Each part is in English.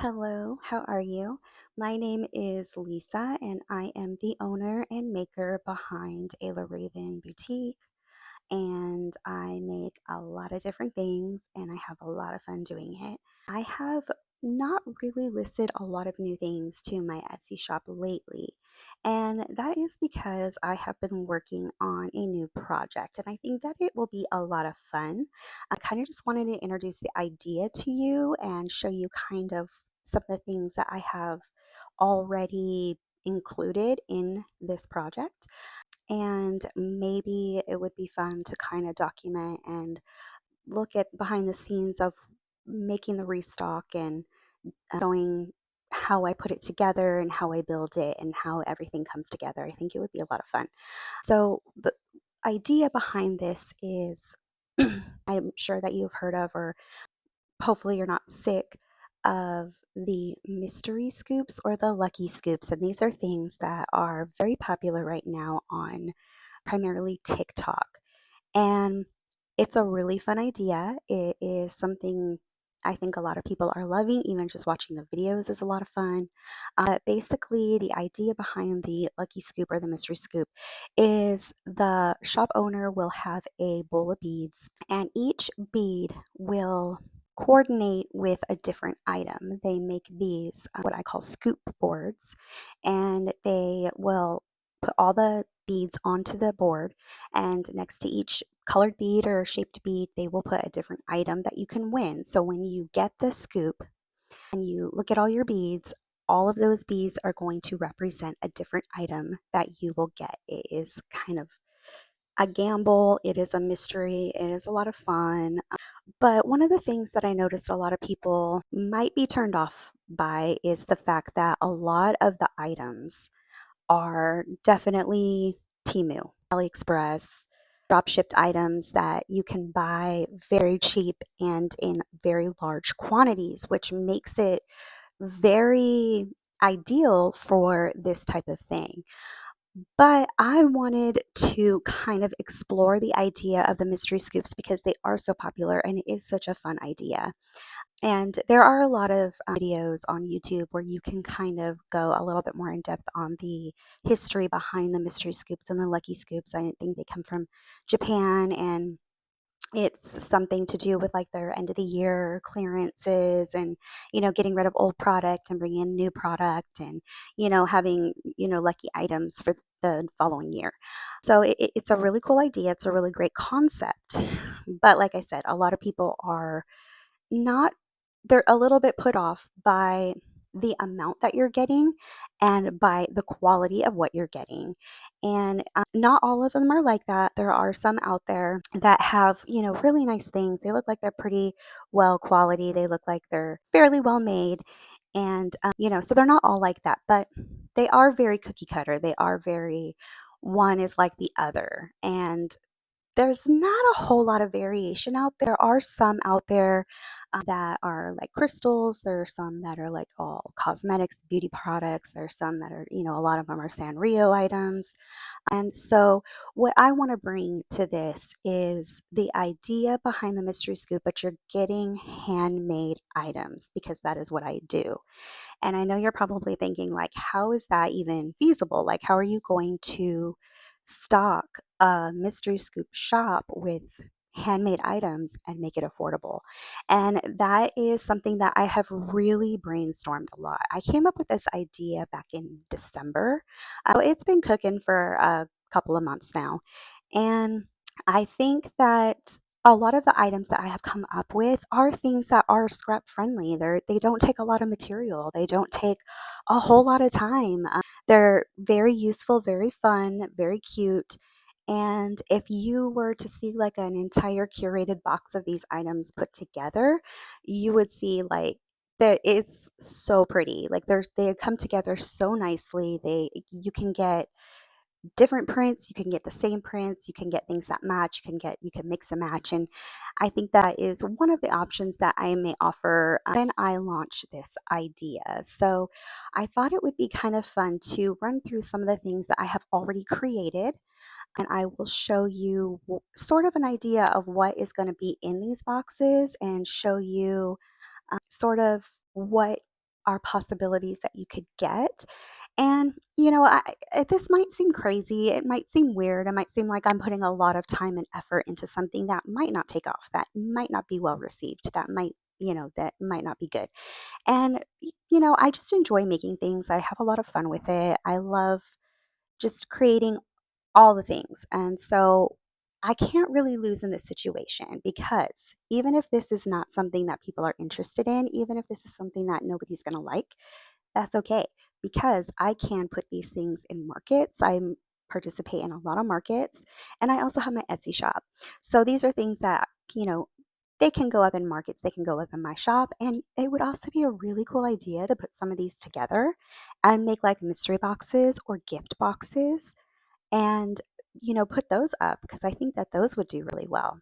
Hello, how are you? My name is Lisa, and I am the owner and maker behind a Raven boutique. And I make a lot of different things, and I have a lot of fun doing it. I have not really listed a lot of new things to my Etsy shop lately, and that is because I have been working on a new project, and I think that it will be a lot of fun. I kind of just wanted to introduce the idea to you and show you kind of some of the things that I have already included in this project. And maybe it would be fun to kind of document and look at behind the scenes of making the restock and showing how I put it together and how I build it and how everything comes together. I think it would be a lot of fun. So, the idea behind this is I'm sure that you've heard of, or hopefully you're not sick of, the mystery scoops or the lucky scoops. And these are things that are very popular right now on primarily TikTok. And it's a really fun idea. It is something I think a lot of people are loving. Even just watching the videos is a lot of fun. Basically, the idea behind the lucky scoop or the mystery scoop is the shop owner will have a bowl of beads, and each bead will coordinate with a different item. They make these what I call scoop boards, and they will put all the beads onto the board, and next to each colored bead or shaped bead, they will put a different item that you can win. So when you get the scoop and you look at all your beads, all of those beads are going to represent a different item that you will get. It is kind of a gamble, it is a mystery, it is a lot of fun. But one of the things that I noticed a lot of people might be turned off by is the fact that a lot of the items are definitely Temu, AliExpress, drop shipped items that you can buy very cheap and in very large quantities, which makes it very ideal for this type of thing. But I wanted to kind of explore the idea of the mystery scoops because they are so popular and it is such a fun idea. And there are a lot of videos on YouTube where you can kind of go a little bit more in depth on the history behind the mystery scoops and the lucky scoops. I think they come from Japan, and it's something to do with like their end of the year clearances and, getting rid of old product and bringing in new product and, having, lucky items for the following year. So it's a really cool idea. It's a really great concept. But like I said, a lot of people are not they're a little bit put off by the amount that you're getting and by the quality of what you're getting. And not all of them are like that. There are some out there that have, really nice things. They look like they're pretty well quality. They look like they're fairly well made. And, so they're not all like that, but they are very cookie cutter. They are very, one is like the other. And there's not a whole lot of variation out there. There are some out there that are like crystals. There are some that are like all cosmetics, beauty products. There's some that are, a lot of them are Sanrio items. And so, what I want to bring to this is the idea behind the mystery scoop, but you're getting handmade items because that is what I do. And I know you're probably thinking, like, how is that even feasible? Like, how are you going to stock a mystery scoop shop with handmade items and make it affordable? And that is something that I have really brainstormed a lot. I came up with this idea back in December. It's been cooking for a couple of months now. And I think that a lot of the items that I have come up with are things that are scrap friendly. They don't take a lot of material. They don't take a whole lot of time. They're very useful, very fun, very cute. And if you were to see like an entire curated box of these items put together, you would see like that it's so pretty. Like they come together so nicely. You can get different prints, you can get the same prints, you can get things that match, you can mix and match. And I think that is one of the options that I may offer when I launch this idea. So I thought it would be kind of fun to run through some of the things that I have already created, and I will show you sort of an idea of what is going to be in these boxes and show you sort of what are possibilities that you could get. And, this might seem crazy. It might seem weird. It might seem like I'm putting a lot of time and effort into something that might not take off, that might not be well received, that might not be good. And, I just enjoy making things. I have a lot of fun with it. I love just creating all the things. And so I can't really lose in this situation because even if this is not something that people are interested in, even if this is something that nobody's going to like, that's okay because I can put these things in markets. I participate in a lot of markets and I also have my Etsy shop. So these are things that, you know, they can go up in markets, they can go up in my shop, and it would also be a really cool idea to put some of these together and make like mystery boxes or gift boxes and put those up because I think that those would do really well.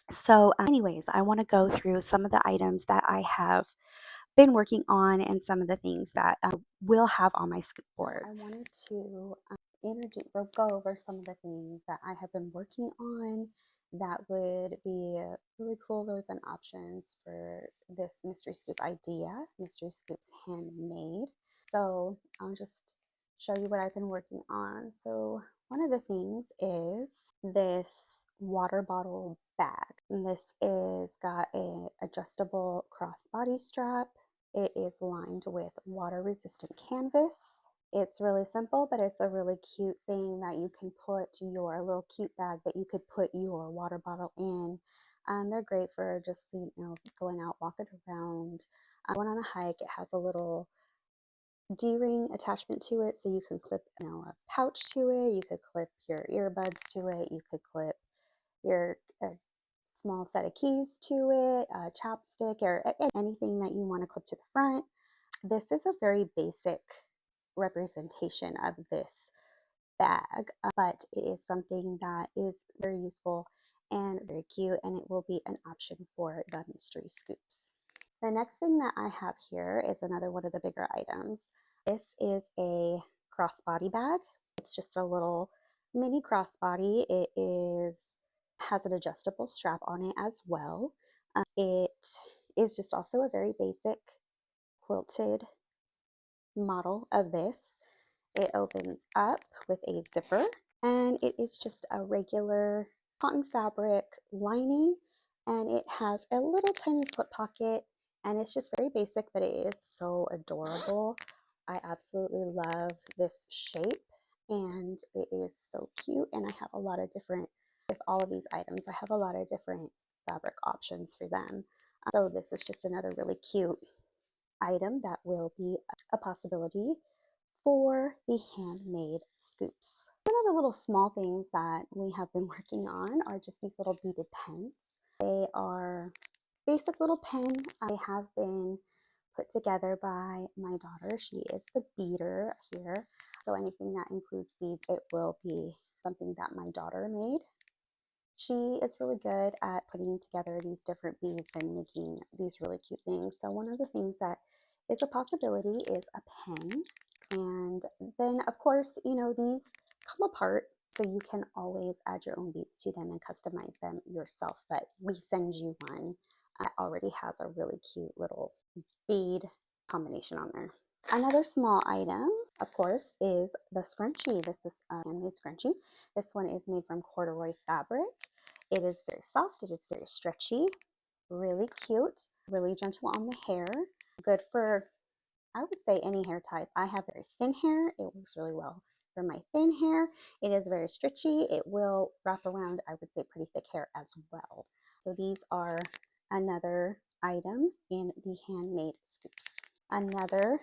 So, anyways, I want to go through some of the items that I have been working on and some of the things that will have on my scoop board. I wanted to introduce or go over some of the things that I have been working on that would be really cool, really fun options for this mystery scoop idea. Mystery Scoops Handmade. So I'll just show you what I've been working on. So one of the things is this water bottle bag. And this is got a adjustable crossbody strap. It is lined with water resistant canvas. It's really simple, but it's a really cute thing that you can put your little cute bag that you could put your water bottle in. They're great for just, going out, walking around, going on a hike. It has a little D-ring attachment to it, so you can clip, a pouch to it. You could clip your earbuds to it. You could clip your small set of keys to it, a chapstick, or anything that you want to clip to the front. This is a very basic representation of this bag, but it is something that is very useful and very cute, and it will be an option for the mystery scoops. The next thing that I have here is another one of the bigger items. This is a crossbody bag. It's just a little mini crossbody. It has an adjustable strap on it as well. It is just also a very basic quilted model of this. It opens up with a zipper and it is just a regular cotton fabric lining and it has a little tiny slip pocket and it's just very basic, but it is so adorable. I absolutely love this shape and it is so cute, and I have a lot of different, with all of these items, I have a lot of different fabric options for them. So this is just another really cute item that will be a possibility for the handmade scoops. One of the little small things that we have been working on are just these little beaded pens. They are basic little pen. They have been put together by my daughter. She is the beader here. So anything that includes beads, it will be something that my daughter made. She is really good at putting together these different beads and making these really cute things. So one of the things that is a possibility is a pen. And then of course, these come apart, so you can always add your own beads to them and customize them yourself. But we send you one that already has a really cute little bead combination on there. Another small item, of course, is the scrunchie. This is a handmade scrunchie. This one is made from corduroy fabric. It is very soft, it is very stretchy, really cute, really gentle on the hair, good for, I would say, any hair type. I have very thin hair. It works really well for my thin hair. It is very stretchy. It will wrap around, I would say, pretty thick hair as well. So these are another item in the handmade scoops. Another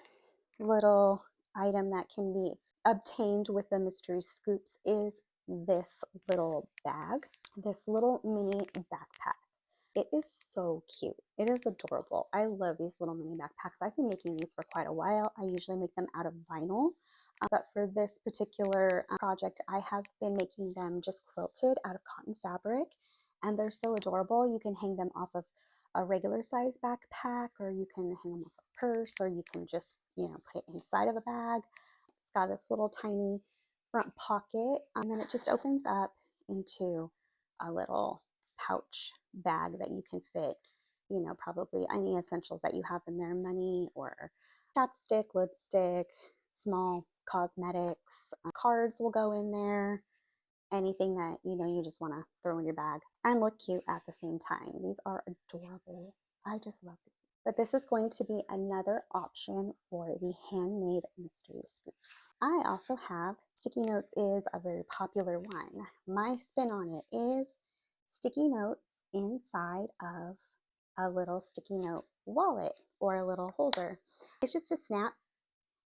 little item that can be obtained with the mystery scoops is this little bag, this little mini backpack. It is so cute. It is adorable. I love these little mini backpacks. I've been making these for quite a while. I usually make them out of vinyl, but for this particular project, I have been making them just quilted out of cotton fabric, and they're so adorable. You can hang them off of a regular size backpack, or you can hang them off a purse, or you can just, put it inside of a bag. It's got this little tiny front pocket, and then it just opens up into a little pouch bag that you can fit probably any essentials that you have in there, money or chapstick, lipstick, small cosmetics, cards will go in there, anything that you just want to throw in your bag and look cute at the same time. These are adorable. I just love it. But this is going to be another option for the handmade mystery scoops. I also have sticky notes is a very popular one. My spin on it is sticky notes inside of a little sticky note wallet or a little holder. It's just a snap,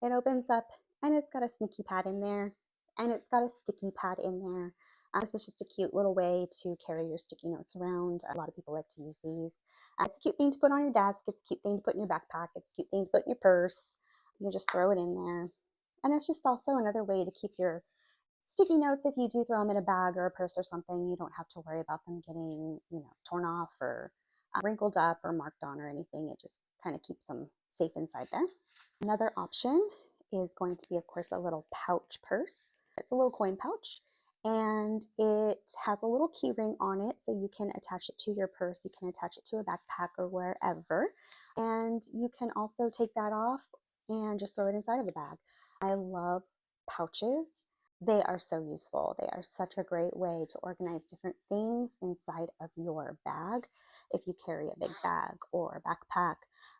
it opens up and it's got a sneaky pad in there and it's got a sticky pad in there. This is just a cute little way to carry your sticky notes around. A lot of people like to use these. It's a cute thing to put on your desk. It's a cute thing to put in your backpack. It's a cute thing to put in your purse. You just throw it in there. And it's just also another way to keep your sticky notes. If you do throw them in a bag or a purse or something, you don't have to worry about them getting, torn off or wrinkled up or marked on or anything. It just kind of keeps them safe inside there. Another option is going to be, of course, a little pouch purse. It's a little coin pouch and it has a little key ring on it, so you can attach it to your purse, you can attach it to a backpack or wherever, and you can also take that off and just throw it inside of a bag. I love pouches. They are so useful. They are such a great way to organize different things inside of your bag. If you carry a big bag or a backpack,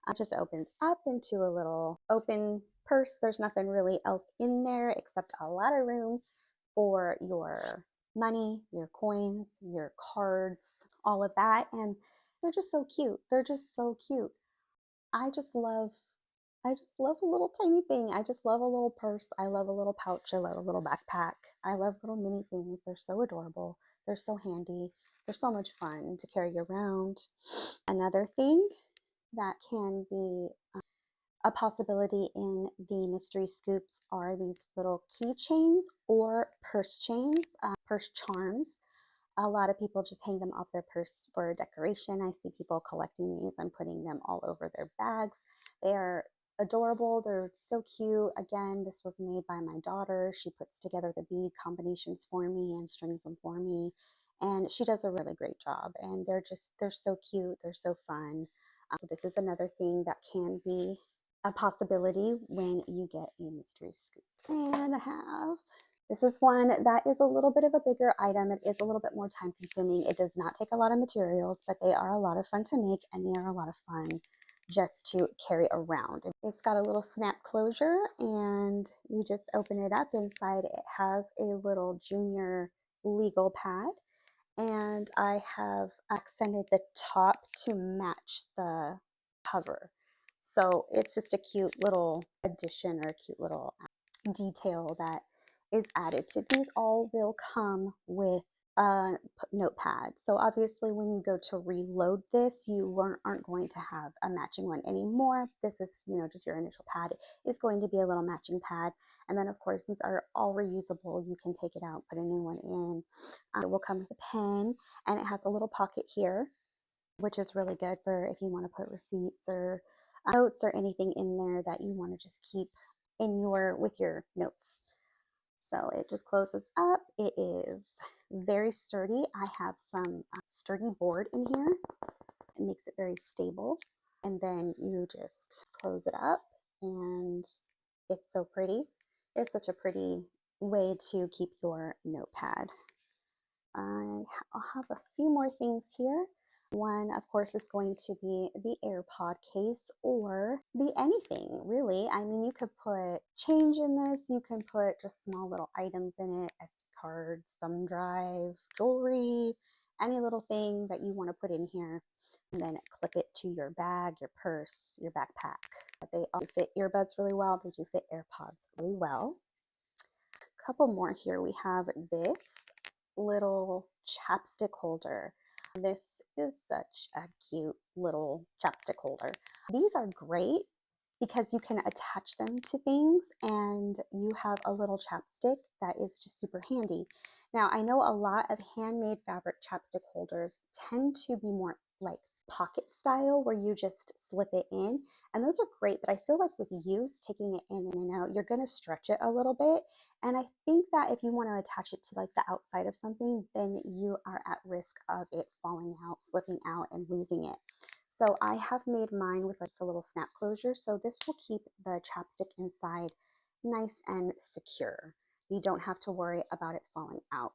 it just opens up into a little open purse. There's nothing really else in there except a lot of room for your money, your coins, your cards, all of that. And they're just so cute. They're just so cute. I just love I just love a little tiny thing. I just love a little purse. I love a little pouch. I love a little backpack. I love little mini things. They're so adorable. They're so handy. They're so much fun to carry around. Another thing that can be a possibility in the mystery scoops are these little keychains or purse chains, purse charms. A lot of people just hang them off their purse for decoration. I see people collecting these and putting them all over their bags. They are adorable. They're so cute. Again, this was made by my daughter. She puts together the bead combinations for me and strings them for me. And she does a really great job. And they're so cute. They're so fun. So this is another thing that can be a possibility when you get a mystery scoop. And I have this is one that is a little bit of a bigger item. It is a little bit more time consuming. It does not take a lot of materials, but they are a lot of fun to make and they are a lot of fun just to carry around. It's got a little snap closure and you just open it up. Inside it has a little junior legal pad, and I have accented the top to match the cover. So it's just a cute little addition or a cute little detail that is added to these. All will come with a notepad. So obviously when you go to reload this, you aren't going to have a matching one anymore. This is, just your initial pad. It's going to be a little matching pad. And then of course, these are all reusable. You can take it out, put a new one in. It will come with a pen and it has a little pocket here, which is really good for if you want to put receipts or notes or anything in there that you want to just keep with your notes. So it just closes up. It is very sturdy. I have some sturdy board in here. It makes it very stable. And then you just close it up and it's so pretty. It's such a pretty way to keep your notepad. I'll have a few more things here. One, of course, is going to be the AirPod case or the anything, really. I mean, you could put change in this. You can put just small little items in it, SD cards, thumb drive, jewelry, any little thing that you want to put in here. And then clip it to your bag, your purse, your backpack. They all fit earbuds really well. They do fit AirPods really well. A couple more here. We have this little chapstick holder. This is such a cute little chapstick holder. These are great because you can attach them to things and you have a little chapstick that is just super handy. Now, I know a lot of handmade fabric chapstick holders tend to be more like pocket style where you just slip it in, and those are great, but I feel like with use, taking it in and out, you're going to stretch it a little bit. And I think that if you want to attach it to like the outside of something, then you are at risk of it falling out, slipping out, and losing it. So I have made mine with just a little snap closure. So this will keep the chapstick inside nice and secure. You don't have to worry about it falling out.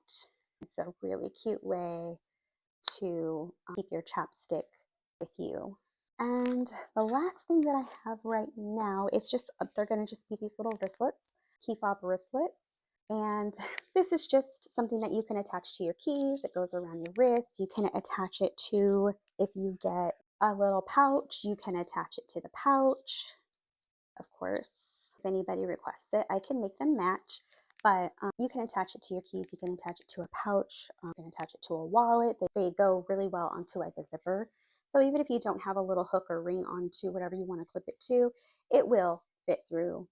It's a really cute way to keep your chapstick with you. And the last thing that I have right now is just, they're going to just be these little wristlets, key fob wristlets. And this is just something that you can attach to your keys. It goes around your wrist. You can attach it to, if you get a little pouch, you can attach it to the pouch. Of course, if anybody requests it, I can make them match, but you can attach it to your keys. You can attach it to a pouch. You can attach it to a wallet. They go really well onto like a zipper. So even if you don't have a little hook or ring onto whatever you want to clip it to, it will fit through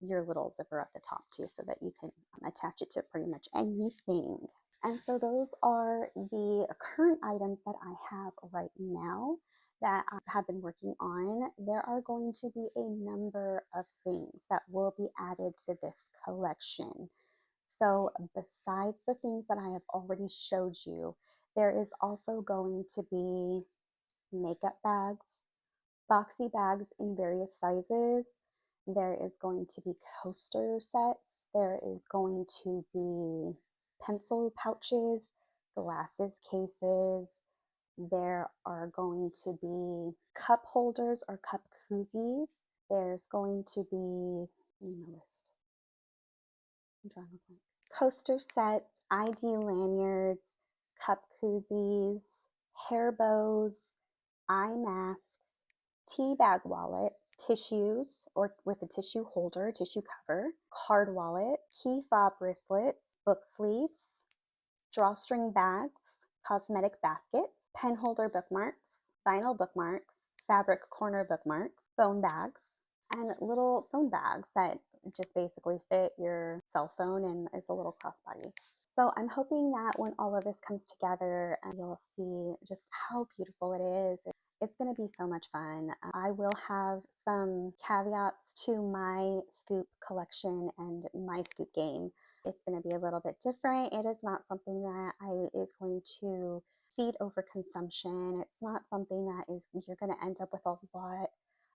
your little zipper at the top too, so that you can attach it to pretty much anything. And so those are the current items that I have right now that I have been working on. There are going to be a number of things that will be added to this collection. So besides the things that I have already showed you, there is also going to be makeup bags, boxy bags in various sizes. There is going to be coaster sets. There is going to be pencil pouches, glasses cases. There are going to be cup holders or cup koozies. There's going to be, list. I'm drawing a blank. Coaster sets, ID lanyards, cup koozies, hair bows, eye masks, tea bag wallets, tissues or with a tissue holder, tissue cover, card wallet, key fob wristlets, book sleeves, drawstring bags, cosmetic baskets, pen holder bookmarks, vinyl bookmarks, fabric corner bookmarks, phone bags, and little phone bags that just basically fit your cell phone and is a little crossbody. So I'm hoping that when all of this comes together, you'll see just how beautiful it is. It's going to be so much fun. I will have some caveats to my scoop collection and my scoop game. It's going to be a little bit different. It is not something that is going to feed over consumption. It's not something that is you're going to end up with a lot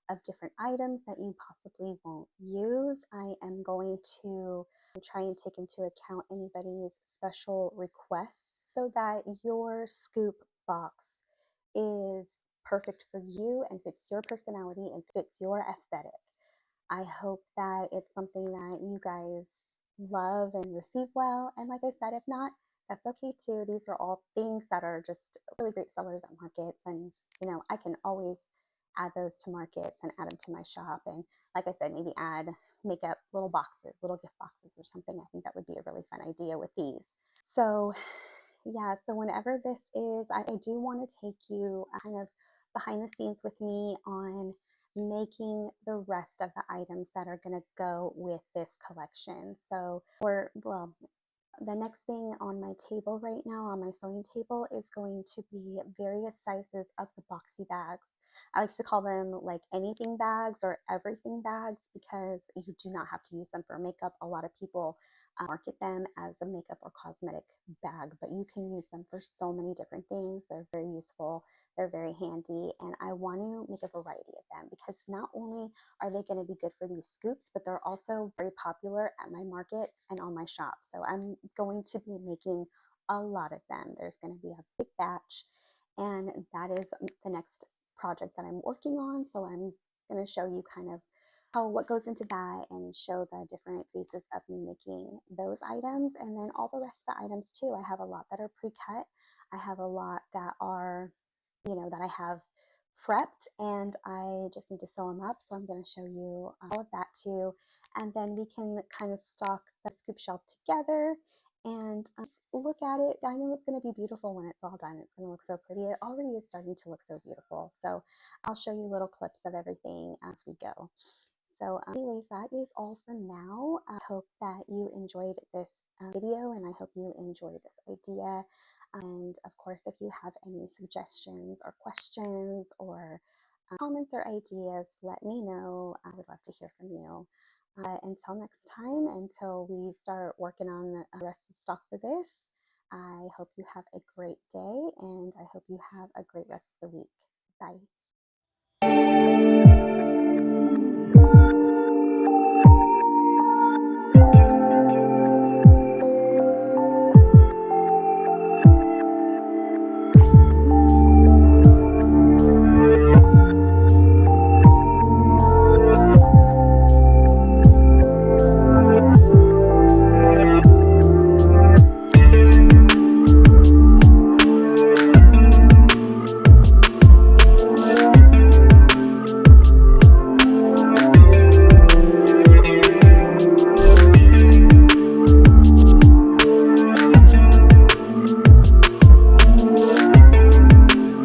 of different items that you possibly won't use. I am going to try and take into account anybody's special requests so that your scoop box is perfect for you and fits your personality and fits your aesthetic. I hope that it's something that you guys love and receive well. And like I said, if not, that's okay too. These are all things that are just really great sellers at markets. And, I can always add those to markets and add them to my shop. And like I said, maybe add makeup little boxes, little gift boxes or something. I think that would be a really fun idea with these. So, yeah, so whenever this is, I do want to take you kind of behind the scenes with me on making the rest of the items that are going to go with this collection. So, well, the next thing on my table right now, on my sewing table, is going to be various sizes of the boxy bags. I like to call them like anything bags or everything bags because you do not have to use them for makeup. A lot of people market them as a makeup or cosmetic bag, but you can use them for so many different things. They're very useful, they're very handy, and I want to make a variety of them because not only are they going to be good for these scoops, but they're also very popular at my markets and on my shop. So I'm going to be making a lot of them. There's going to be a big batch, and that is the next project that I'm working on. So I'm going to show you kind of what goes into that and show the different phases of me making those items, and then all the rest of the items too. I have a lot that are pre-cut. I have a lot that are, that I have prepped and I just need to sew them up. So I'm going to show you all of that too. And then we can kind of stock the scoop shelf together and look at it. I know it's going to be beautiful when it's all done. It's going to look so pretty. It already is starting to look so beautiful. So I'll show you little clips of everything as we go. So anyways, that is all for now. I hope that you enjoyed this video and I hope you enjoyed this idea. And of course, if you have any suggestions or questions or comments or ideas, let me know. I would love to hear from you. Until next time, until we start working on the rest of the stock for this, I hope you have a great day and I hope you have a great rest of the week. Bye.